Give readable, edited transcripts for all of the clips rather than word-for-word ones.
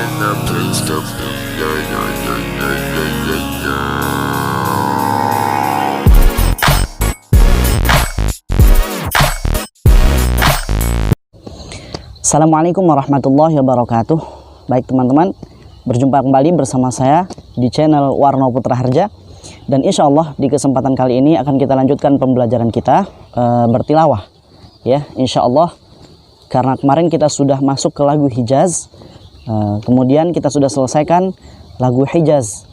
Assalamualaikum warahmatullahi wabarakatuh. Baik teman-teman, berjumpa kembali bersama saya di channel Warno Putra Harja. Dan insya Allah di kesempatan kali ini akan kita lanjutkan pembelajaran kita bertilawah. Ya, insya Allah, karena kemarin kita sudah masuk ke lagu Hijaz, kemudian kita sudah selesaikan lagu Hijaz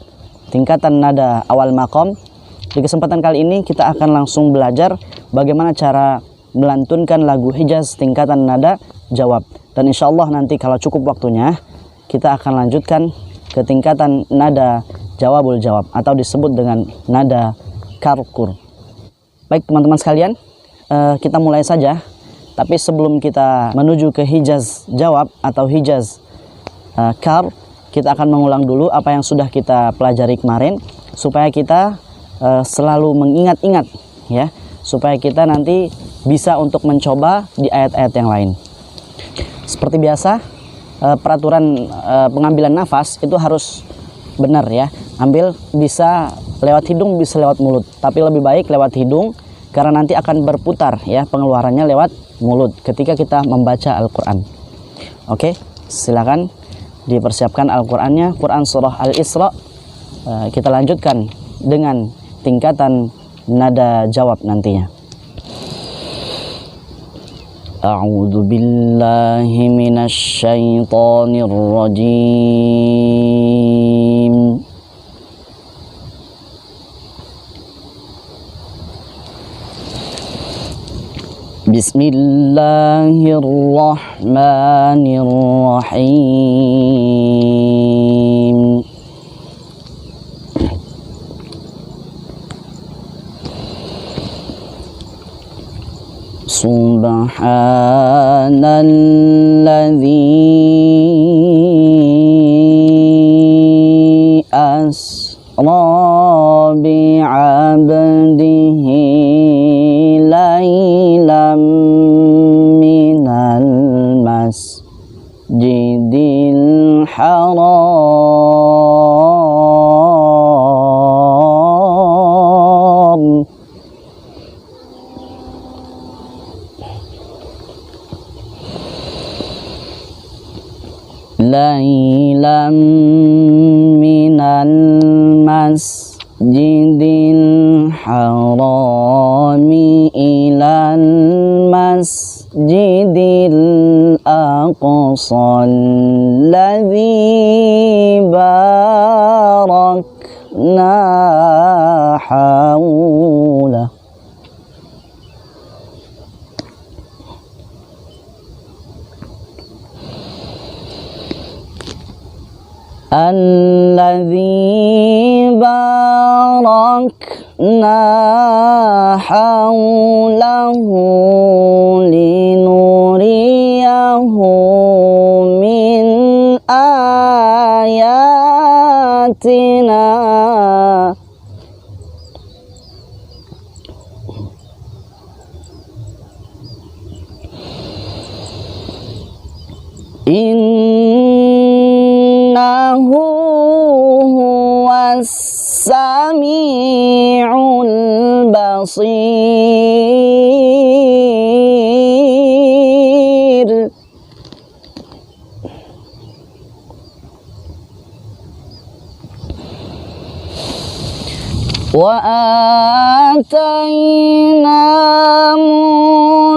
tingkatan nada awal maqam. Di kesempatan kali ini kita akan langsung belajar bagaimana cara melantunkan lagu Hijaz tingkatan nada jawab. Dan insya Allah nanti kalau cukup waktunya kita akan lanjutkan ke tingkatan nada jawabul jawab atau disebut dengan nada karkur. Baik teman-teman sekalian, kita mulai saja. Tapi sebelum kita menuju ke Hijaz jawab atau Hijaz kar, kita akan mengulang dulu apa yang sudah kita pelajari kemarin supaya kita selalu mengingat-ingat, ya, supaya kita nanti bisa untuk mencoba di ayat-ayat yang lain. Seperti biasa, peraturan pengambilan nafas itu harus benar, ya. Ambil bisa lewat hidung, bisa lewat mulut. Tapi lebih baik lewat hidung karena nanti akan berputar, ya, pengeluarannya lewat mulut ketika kita membaca Al-Quran. Oke, silakan dipersiapkan Al-Qurannya. Quran surah Al-Isra. Kita lanjutkan dengan tingkatan nada jawab nantinya. A'udzu billahi minasy syaithanir rajim. Bismillahirrahmanirrahim. Subhanalladzi asra bi'abdihi laylam minal masjidil haram laylam minal masjidil harami ilal masjidil aqsal ladzi barakna hawlah. Alladzi barakna hawlahu linuriyahu min ayatina. Innahu huwas sami'ul basir. Wa atayna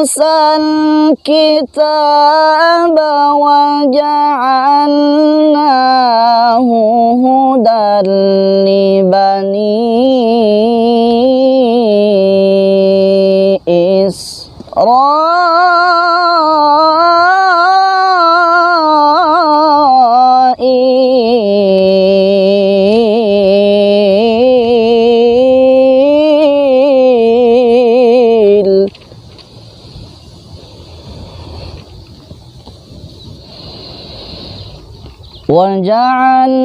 Musal kitaba wa ja'alnahu hudan li bani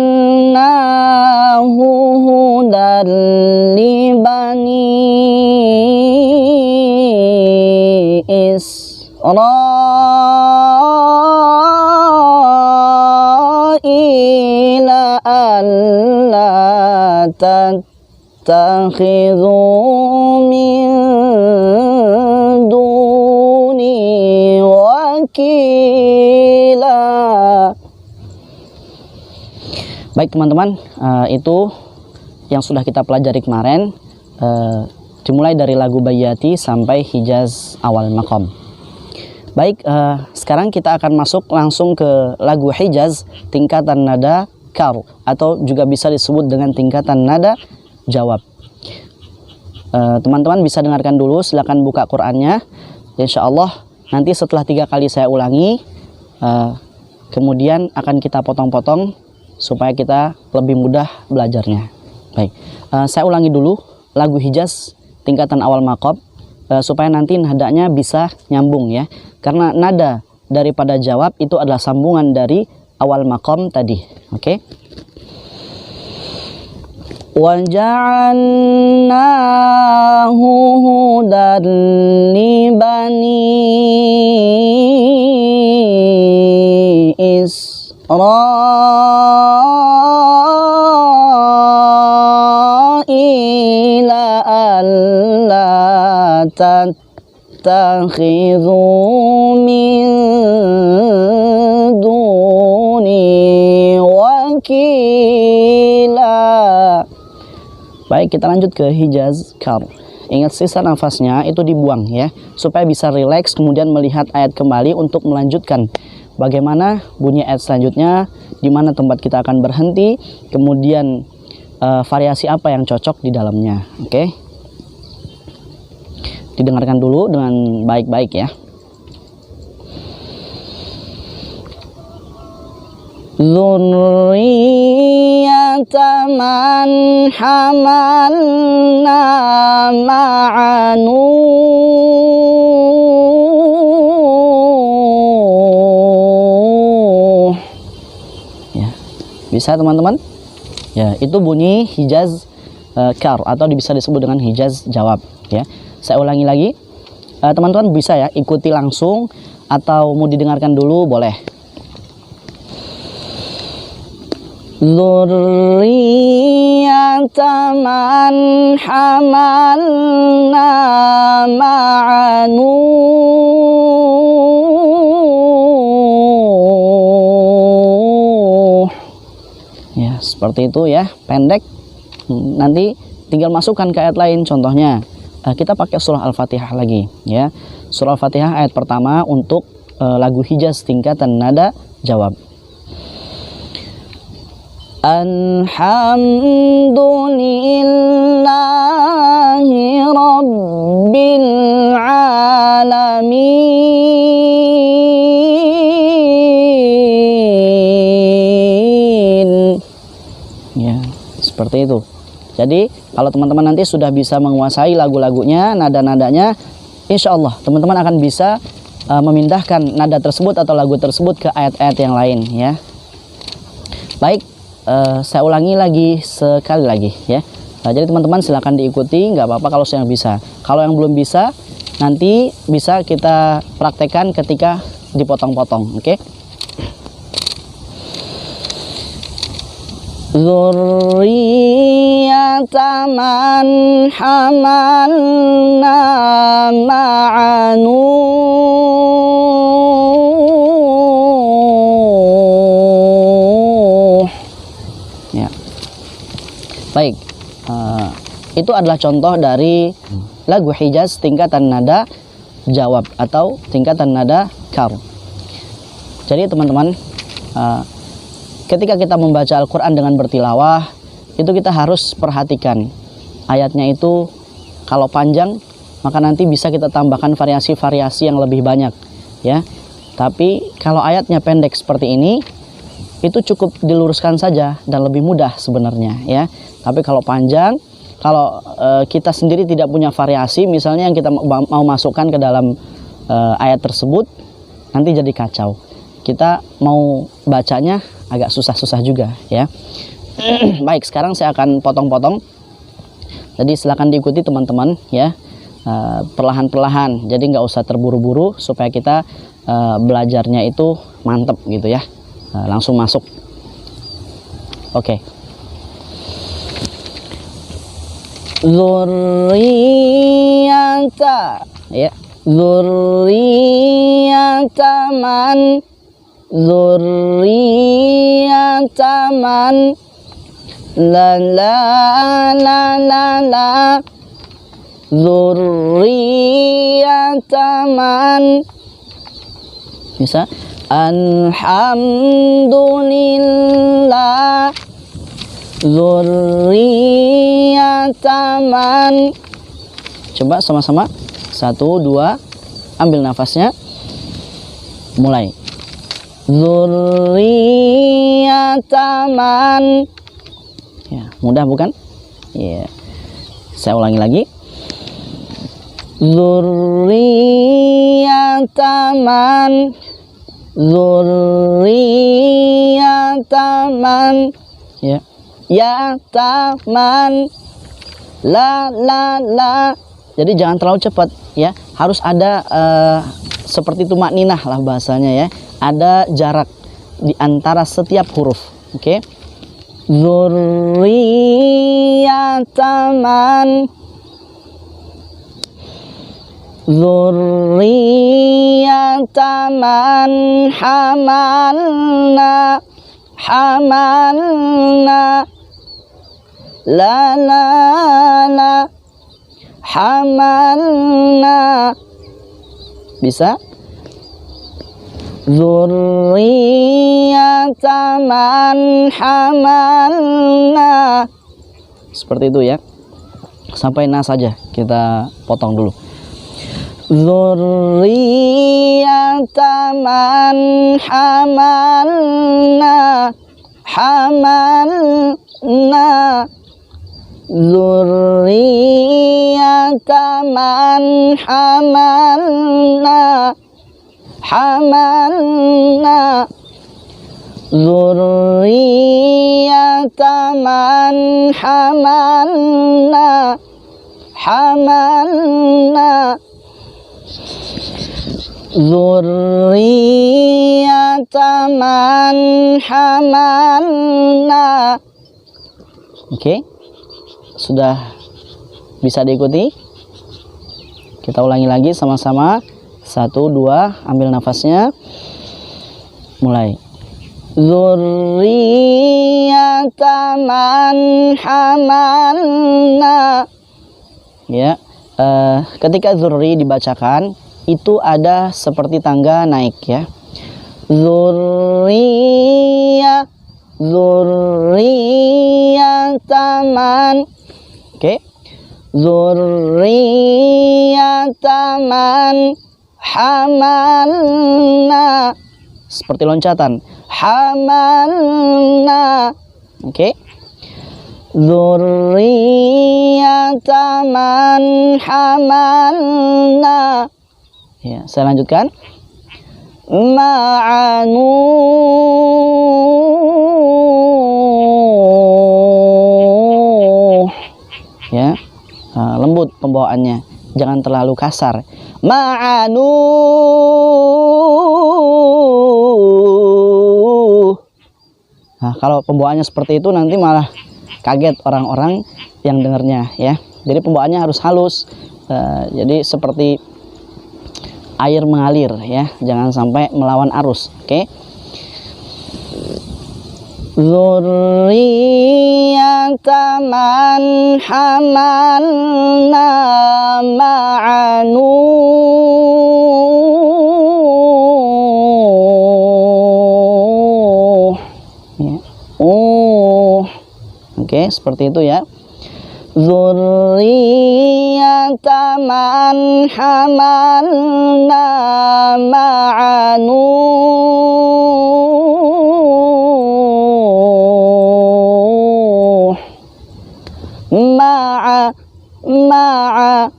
وجعلناه هدى لبني إسرائيل ila alla tattakhidhu min duni wakila. Baik teman-teman, itu yang sudah kita pelajari kemarin, dimulai dari lagu Bayyati sampai Hijaz awal maqam. Baik, sekarang kita akan masuk langsung ke lagu Hijaz tingkatan nada kar, atau juga bisa disebut dengan tingkatan nada jawab. Teman-teman bisa dengarkan dulu, silakan buka Qur'annya. Insya Allah nanti setelah 3 kali saya ulangi, kemudian akan kita potong-potong supaya kita lebih mudah belajarnya. Baik, saya ulangi dulu lagu Hijaz tingkatan awal maqam, supaya nanti nadanya bisa nyambung ya, karena nada daripada jawab itu adalah sambungan dari awal maqam tadi. Oke, wa ja'alnahu hudan li bani Israila alla tattakhidhu min duni wakila. Baik, kita lanjut ke Hijaz kar. Ingat, sisa nafasnya itu dibuang ya, supaya bisa rileks kemudian melihat ayat kembali untuk melanjutkan bagaimana bunyi ayat selanjutnya, di mana tempat kita akan berhenti, kemudian variasi apa yang cocok di dalamnya. Oke, didengarkan dulu dengan baik-baik ya. Dzurriyyata man hamalna ma'a Nuh. Ya, bisa teman-teman? Ya, itu bunyi Hijaz kar, atau bisa disebut dengan Hijaz jawab ya. Saya ulangi lagi, teman-teman bisa ya ikuti langsung atau mau didengarkan dulu boleh. Dzurriyyata man hamalna ma'a Nuh. Ya, seperti itu ya, pendek. Nanti tinggal masukkan ke ayat lain. Contohnya kita pakai surah Al-Fatihah lagi ya. Surah Al-Fatihah ayat pertama untuk lagu Hijaz tingkatan nada jawab. Alhamdulillahi Rabbil Alamin. Ya, seperti itu. Jadi kalau teman-teman nanti sudah bisa menguasai lagu-lagunya, nada-nadanya, insya Allah teman-teman akan bisa memindahkan nada tersebut atau lagu tersebut ke ayat-ayat yang lain ya. Baik, saya ulangi lagi sekali lagi ya. Jadi teman-teman silakan diikuti, nggak apa-apa kalau yang bisa. Kalau yang belum bisa, nanti bisa kita praktekkan ketika dipotong-potong. Oke. Dzurriyyata man hamalna ma'a Nuh. Ya. Baik, itu adalah contoh dari lagu Hijaz tingkatan nada jawab atau tingkatan nada kar. Jadi teman-teman, ketika kita membaca Al-Quran dengan bertilawah, itu kita harus perhatikan ayatnya itu kalau panjang, maka nanti bisa kita tambahkan variasi-variasi yang lebih banyak ya. Tapi kalau ayatnya pendek seperti ini, itu cukup diluruskan saja dan lebih mudah sebenarnya ya. Tapi kalau panjang, kalau kita sendiri tidak punya variasi, misalnya yang kita mau masukkan ke dalam ayat tersebut, nanti jadi kacau. Kita mau bacanya agak susah-susah juga ya. Baik, sekarang saya akan potong-potong. Jadi silakan diikuti teman-teman ya, perlahan-perlahan. Jadi nggak usah terburu-buru supaya kita belajarnya itu mantep gitu ya, langsung masuk. Oke. Dzurriyyata, ya. Dzurriyyata man, dzurriyyata man, la la la la la, dzurriyyata man. Bisa. Alhamdulillah, dzurriyyata man. Coba sama-sama. 1, 2, ambil nafasnya. Mulai. Dzurriyyata man. Ya, mudah bukan? Ya. Saya ulangi lagi. Dzurriyyata man, dzurriyyata man, ya. Ya taman, la la la. Jadi jangan terlalu cepat, ya. Harus ada seperti itu makninah lah bahasanya, ya. Ada jarak di antara setiap huruf. Oke. Dzurriyyata man, dzurriyyata man hamalna, hamalna, la la la, hamalna. Bisa? Dzurriyyata man hamalna. Seperti itu, ya. Sampai na saja kita potong dulu. Dzurriyyata man hamalna, hamalna, dzurriyyata man hamalna, hamalna, dzurriyyata man hamalna, hamalna, dzurriyyata man hamalna. Oke. Sudah bisa diikuti? Kita ulangi lagi sama-sama. 1, 2, ambil nafasnya. Mulai. Dzurriyyata man hamalna. Ya, ketika dzurri dibacakan itu ada seperti tangga naik, ya. Dzurriyyah, dzurriyyata man. Oke. Dzurriyyata man hamalna. Seperti loncatan. Hamalna. Oke. Dzurriyyata man hamalna. Ya, saya lanjutkan. Ma'anu. Ya. Lembut pembawaannya. Jangan terlalu kasar. Ma'anu. Nah, kalau pembawaannya seperti itu nanti malah kaget orang-orang yang dengarnya, ya. Jadi pembawaannya harus halus. Jadi seperti air mengalir, ya. Jangan sampai melawan arus. Oke. Dzurriyyata man hamalna ma'anu. Ya. Oke, seperti itu, ya. Dzurriyyata man hamalna ma'anu. Ma'a.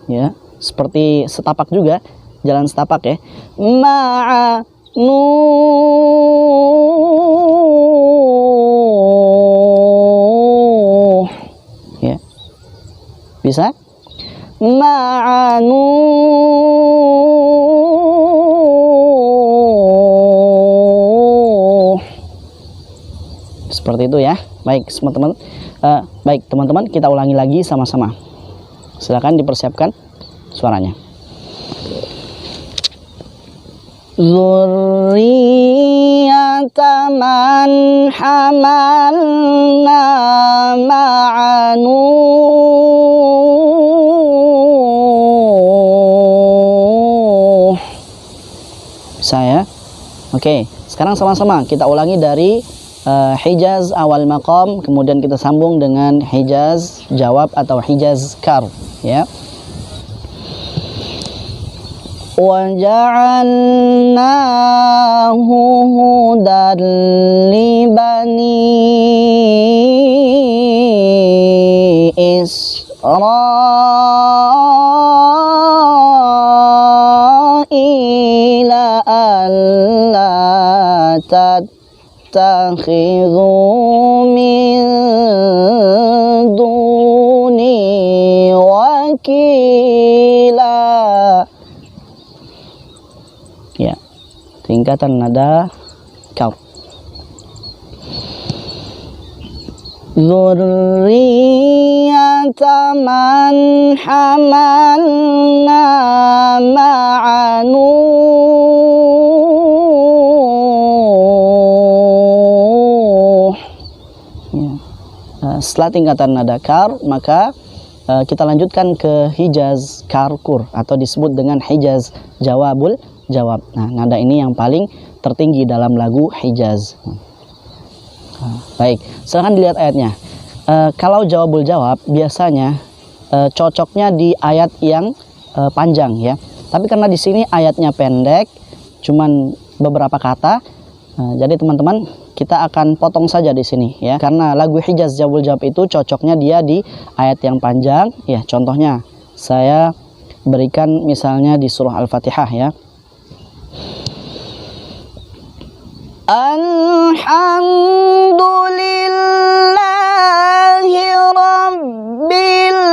Ya, seperti setapak juga, jalan setapak, ya. Ma'a nu. Ya. Bisa? Ma'anu. Seperti itu ya. Baik teman-teman. Baik teman-teman, kita ulangi lagi sama-sama. Silakan dipersiapkan suaranya. Dzurriyyata man hamalna ma'a Nuh. Saya. Oke, sekarang sama-sama kita ulangi dari Hijaz awal maqam, kemudian kita sambung dengan Hijaz jawab atau Hijaz kar, ya. Wa ja'alnahu hudan li bani Israila alla tattakhidhu min duni wakila. Ya, tingkatan nada kaf. Dzurriyyata man hamalna ma'a Nuh. Ya. Setelah tingkatan nada kar, maka kita lanjutkan ke Hijaz karkur atau disebut dengan Hijaz jawabul jawab. Nah, nada ini yang paling tertinggi dalam lagu Hijaz. Baik, silakan dilihat ayatnya. Kalau jawabul jawab biasanya cocoknya di ayat yang panjang ya. Tapi karena di sini ayatnya pendek, cuman beberapa kata, jadi teman-teman kita akan potong saja di sini ya. Karena lagu Hijaz jawabul jawab itu cocoknya dia di ayat yang panjang ya. Contohnya saya berikan misalnya di surah Al-Fatihah ya. Alhamdulillahi Rabbil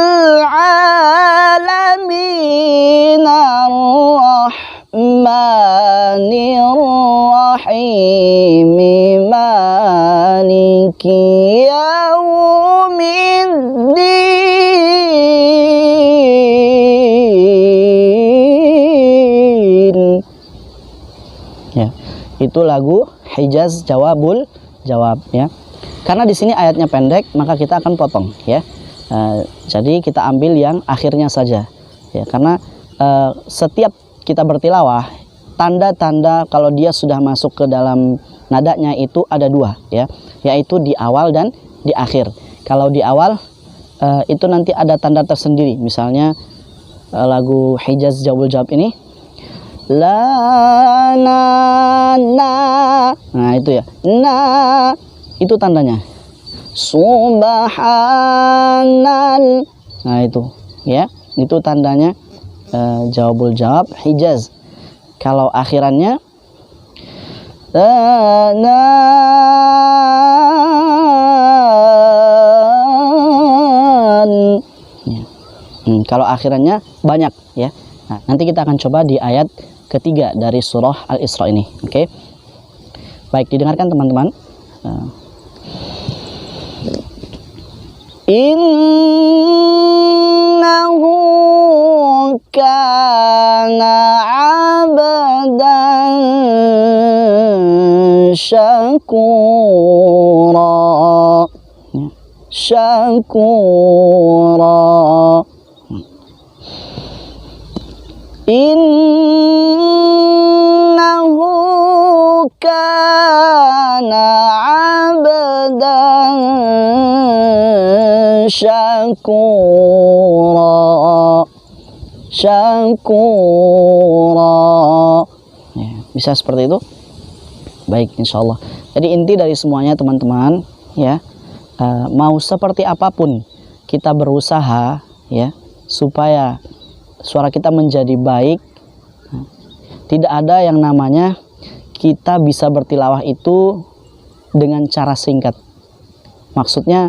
Alamin Ar-Rahmanir Rahim Maliki Yaumiddin. Ya, itu lagu Hijaz jawabul jawab ya. Karena di sini ayatnya pendek, maka kita akan potong ya. Jadi kita ambil yang akhirnya saja ya. Karena setiap kita bertilawah, tanda-tanda kalau dia sudah masuk ke dalam nadanya itu ada dua ya, yaitu di awal dan di akhir. Kalau di awal itu nanti ada tanda tersendiri. Misalnya lagu Hijaz jawabul jawab ini la na na, nah itu ya, na itu tandanya. Subhanal, nah itu ya, itu tandanya jawabul jawab Hijaz. Kalau akhirannya na ya. Kalau akhirannya banyak ya. Nah, nanti kita akan coba di ayat ketiga dari surah Al-Isra ini. Oke. Baik, didengarkan teman-teman. Innahu kana 'abdan syakura. Syakura. Innahu kana 'abdan syakura. Syakura. Ya, bisa seperti itu. Baik, insyaallah. Jadi inti dari semuanya teman-teman ya, mau seperti apapun kita berusaha ya supaya suara kita menjadi baik, tidak ada yang namanya kita bisa bertilawah itu dengan cara singkat. Maksudnya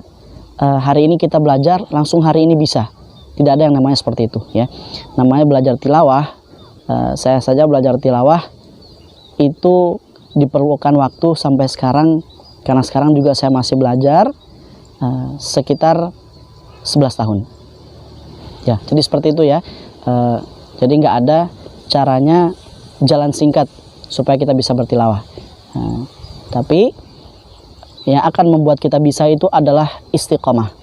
hari ini kita belajar langsung hari ini bisa, tidak ada yang namanya seperti itu ya. Namanya belajar tilawah, saya saja belajar tilawah itu diperlukan waktu sampai sekarang karena sekarang juga saya masih belajar, sekitar 11 tahun. Ya, jadi seperti itu ya. Jadi nggak ada caranya jalan singkat supaya kita bisa bertilawah. Tapi yang akan membuat kita bisa itu adalah istiqomah.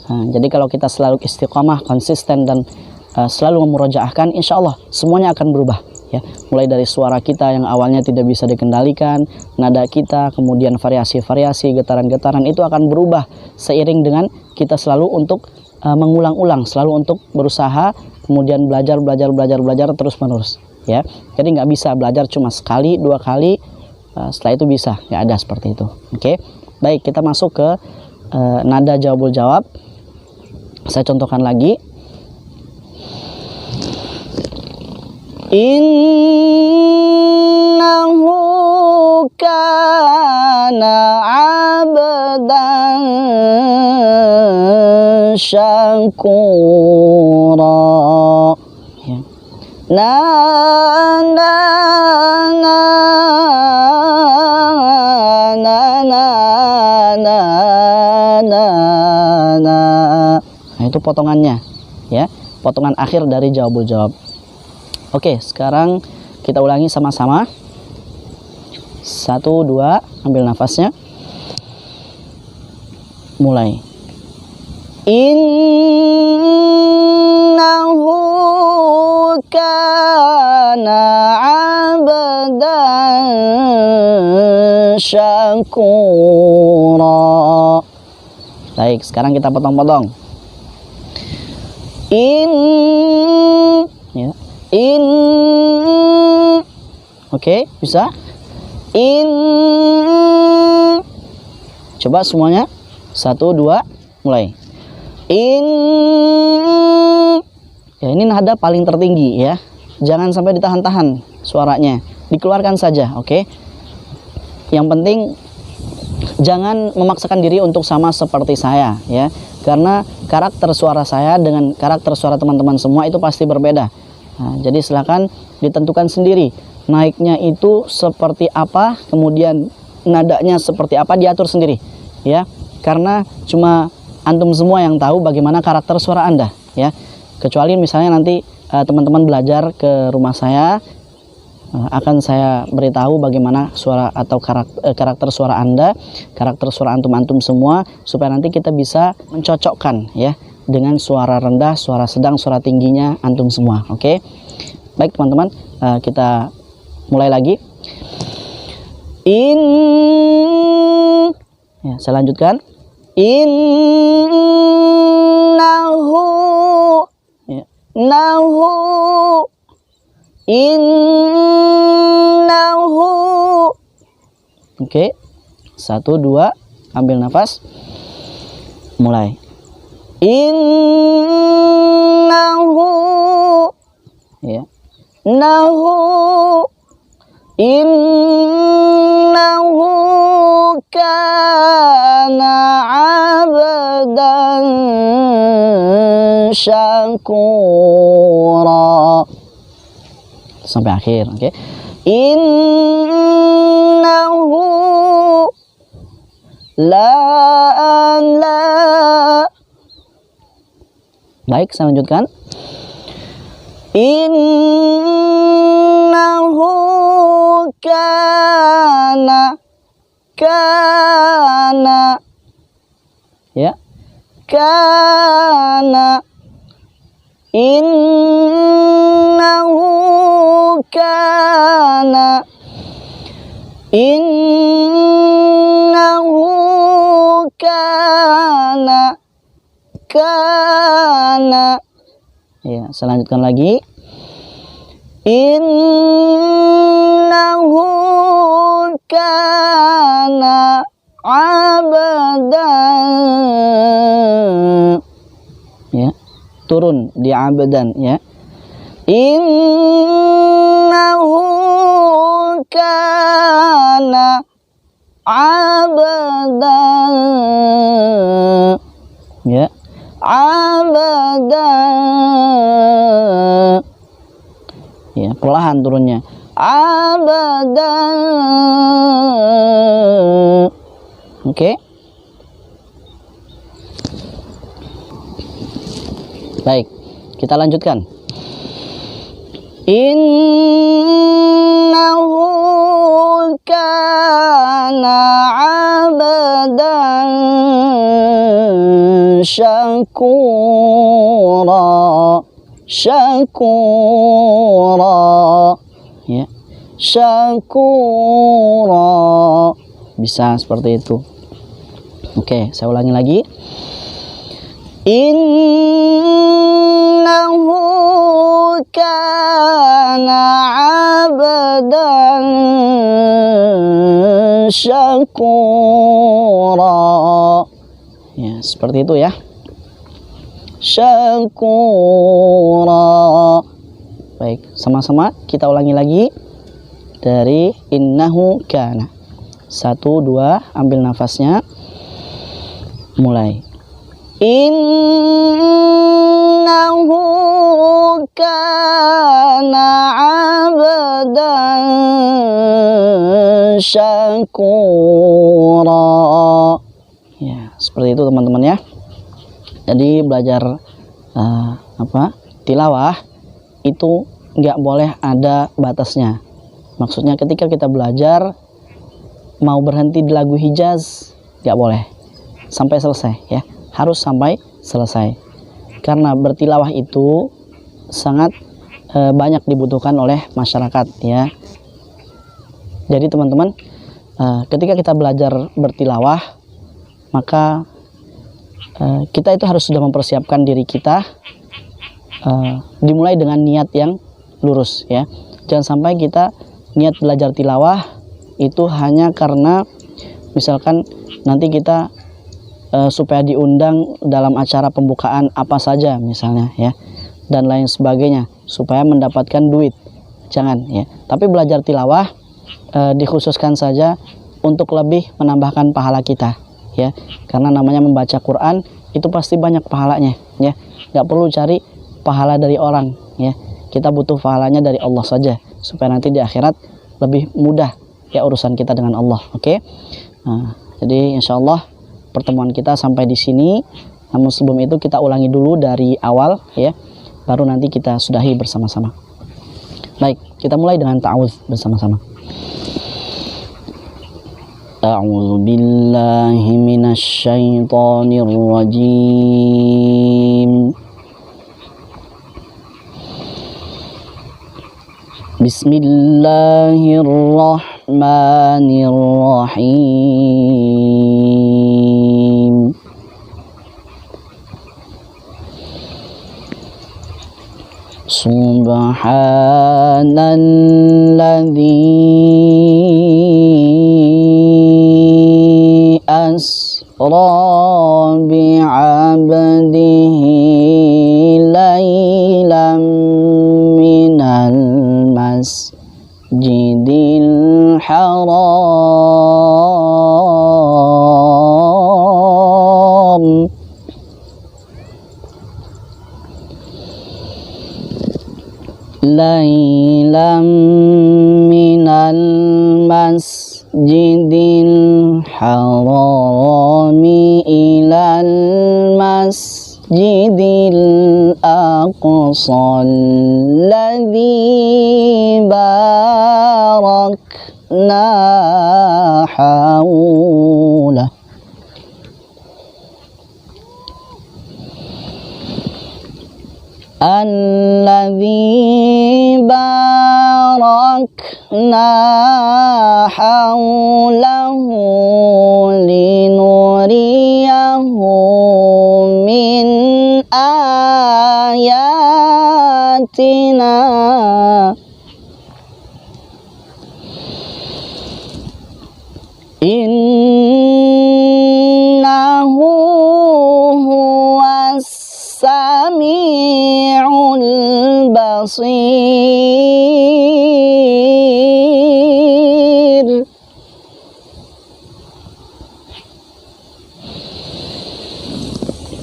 Jadi kalau kita selalu istiqomah, konsisten dan selalu memurojaahkan, insya Allah semuanya akan berubah. Ya, mulai dari suara kita yang awalnya tidak bisa dikendalikan, nada kita, kemudian variasi-variasi, getaran-getaran itu akan berubah seiring dengan kita selalu untuk mengulang-ulang, selalu untuk berusaha, kemudian belajar terus menerus. Ya, jadi nggak bisa belajar cuma sekali, 2 kali, setelah itu bisa, nggak ada seperti itu. Oke, baik, kita masuk ke nada jawabul jawab. Saya contohkan lagi. Innahu kana abdan syakura. Ya. Na na na na na na na na. Nah, itu potongannya, ya, potongan akhir dari jawabul jawab. Oke, sekarang kita ulangi sama-sama. 1, 2, ambil nafasnya. Mulai. Innahu kana abdan syakura. Baik, sekarang kita potong-potong. Ya. Oke, bisa. Coba semuanya. 1, 2, mulai. Ya, ini nada paling tertinggi ya. Jangan sampai ditahan-tahan suaranya. Dikeluarkan saja, oke? Yang penting jangan memaksakan diri untuk sama seperti saya ya. Karena karakter suara saya dengan karakter suara teman-teman semua itu pasti berbeda. Nah, jadi silakan ditentukan sendiri naiknya itu seperti apa, kemudian nadanya seperti apa, diatur sendiri ya, karena cuma antum semua yang tahu bagaimana karakter suara Anda ya. Kecuali misalnya nanti teman-teman belajar ke rumah saya, akan saya beritahu bagaimana suara atau karakter suara Anda, karakter suara antum-antum semua, supaya nanti kita bisa mencocokkan ya dengan suara rendah, suara sedang, suara tingginya antum semua. Oke. Baik teman-teman, kita mulai lagi. Ya, saya lanjutkan. Innahu ya, nahu innahu. Oke. 1, 2, ambil nafas. Mulai. Innahu ya, nahu innahu kana abdan syakura sampai akhir. Oke. Innahu la. Baik, saya lanjutkan. Innahu kana ya, kana. Innahu kana ya, saya lanjutkan lagi. Innahu kana abdan ya, turun di abdan ya. Innahu kana abdan ya, abdan ya, perlahan turunnya. Abdan. Oke. Baik, kita lanjutkan. Innahu kana 'abdan syakura. Ya, syakura, bisa seperti itu. Oke, saya ulangi lagi. Innahu kana 'abdan syakura. Ya, seperti itu ya. Syakura. Baik, sama-sama kita ulangi lagi dari innahu kana. 1, 2, ambil nafasnya. Mulai. Innahu kana 'abdan syakura. Ya, seperti itu teman-teman ya. Jadi belajar tilawah itu nggak boleh ada batasnya. Maksudnya ketika kita belajar mau berhenti di lagu Hijaz nggak boleh sampai selesai ya, harus sampai selesai, karena bertilawah itu sangat banyak dibutuhkan oleh masyarakat ya. Jadi teman-teman, ketika kita belajar bertilawah, maka kita itu harus sudah mempersiapkan diri kita, dimulai dengan niat yang lurus ya. Jangan sampai kita niat belajar tilawah itu hanya karena misalkan nanti kita supaya diundang dalam acara pembukaan apa saja misalnya ya, dan lain sebagainya, supaya mendapatkan duit. Jangan ya. Tapi belajar tilawah dikhususkan saja untuk lebih menambahkan pahala kita ya, karena namanya membaca Quran itu pasti banyak pahalanya ya. Nggak perlu cari pahala dari orang ya, kita butuh pahalanya dari Allah saja, supaya nanti di akhirat lebih mudah ya urusan kita dengan Allah. Oke. Jadi insya Allah pertemuan kita sampai di sini. Namun sebelum itu kita ulangi dulu dari awal ya, baru nanti kita sudahi bersama-sama. Baik, kita mulai dengan ta'awudz bersama-sama. A'udzu billahi minasy syaithanir rajim. Bismillahirrahmanirrahim. Subhanalladzi asra bi'abdihi laylan minal masjidil haram laylan minal masjidil harami ilal masjidil aqsa alladzi barakna hawlah. Alladzi barakna hawlahu linuriyahu min ayatina. Innahu huwas sami'ul basir.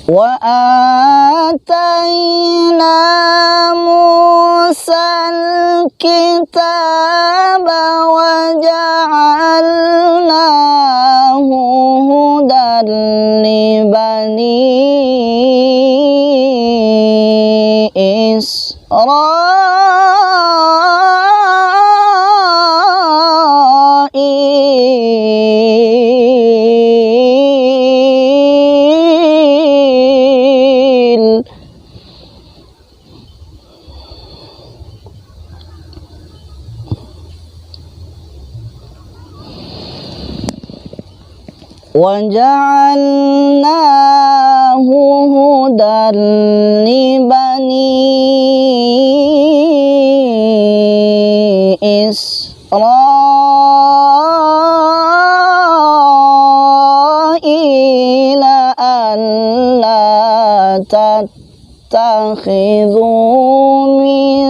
Wa atayna Musal kitaba wa ja'alnahu وجعلناه هدى لبني إسرائيل ألا تتخذوا من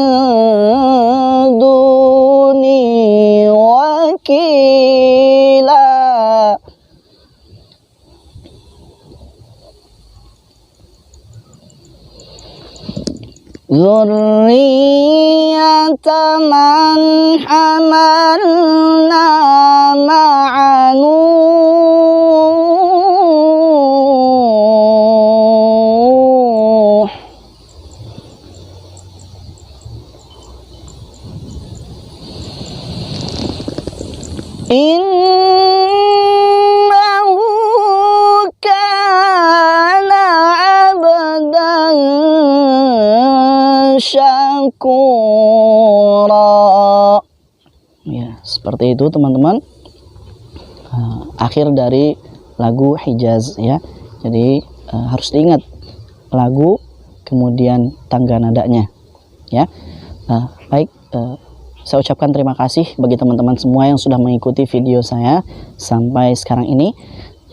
دوني وكيلا. ذرية من حملنا مع نوح إنه كان عبدا syakura. Ya, seperti itu teman-teman. Akhir dari lagu Hijaz ya. Jadi harus diingat lagu kemudian tangga nadanya ya. Baik, saya ucapkan terima kasih bagi teman-teman semua yang sudah mengikuti video saya sampai sekarang ini.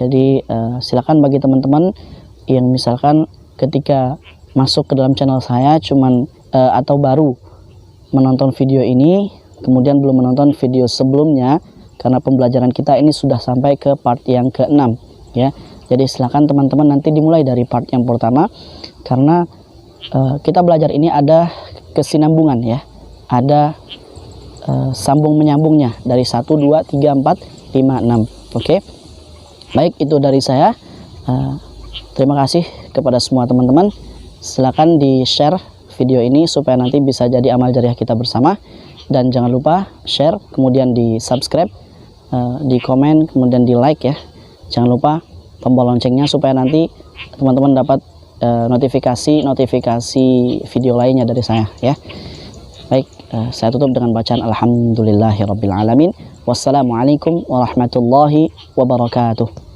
Jadi silakan bagi teman-teman yang misalkan ketika masuk ke dalam channel saya cuman atau baru menonton video ini kemudian belum menonton video sebelumnya, karena pembelajaran kita ini sudah sampai ke part yang ke-6 ya. Jadi silakan teman-teman nanti dimulai dari part yang pertama, karena kita belajar ini ada kesinambungan ya, ada sambung menyambungnya dari 1, 2, 3, 4, 5, 6. Oke. Baik, itu dari saya. Terima kasih kepada semua teman-teman. Silakan di-share video ini supaya nanti bisa jadi amal jariah kita bersama, dan jangan lupa share, kemudian di-subscribe, di komen, kemudian di-like ya. Jangan lupa tombol loncengnya supaya nanti teman-teman dapat notifikasi video lainnya dari saya ya. Baik, saya tutup dengan bacaan alhamdulillahirabbil alamin. Wassalamualaikum warahmatullahi wabarakatuh.